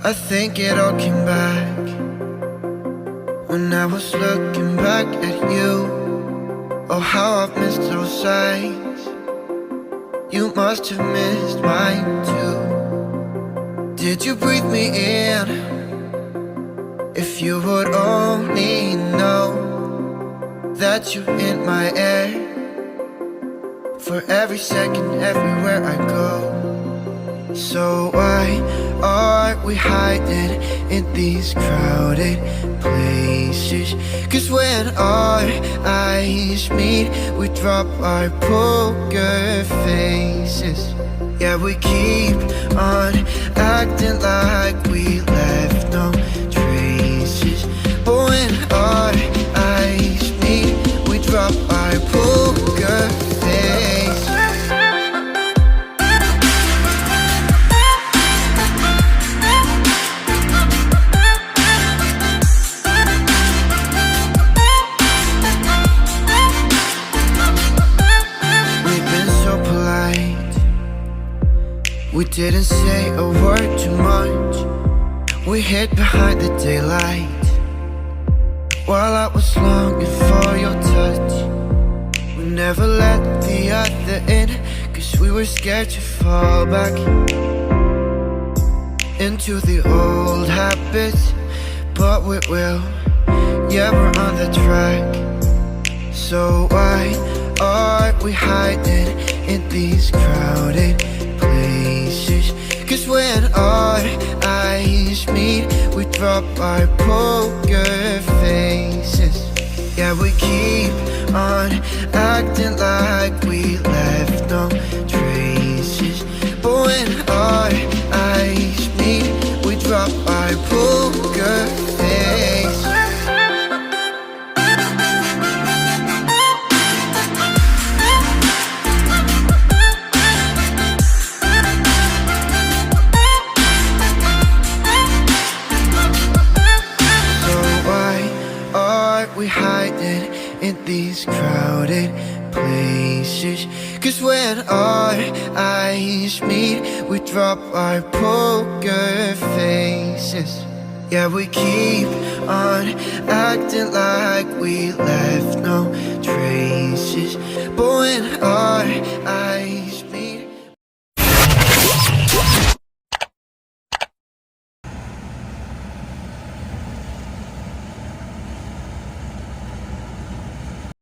I think it all came back when I was looking back at you. Oh, how I've missed those signs. You must have missed mine too. Did you breathe me in? If you would only know that you're in my air, for every second, everywhere I go. So why are we hiding in these crowded places? 'Cause when our eyes meet, we drop our poker faces. Yeah, we keep on acting like we left no traces. But when our eyes meet, we drop our poker faces. We didn't say a word too much. We hid behind the daylight while I was longing for your touch. We never let the other in, 'cause we were scared to fall back into the old habits. But we will, yeah, we're on the track. So why are we hiding in these crowded places? 'Cause when our eyes meet, we drop our poker faces. Yeah, we keep on acting like we left no traces. But when our eyes meet, we drop our poker faces. We hiding in these crowded places. 'Cause when our eyes meet, we drop our poker faces. Yeah, we keep on acting like we left no traces. But when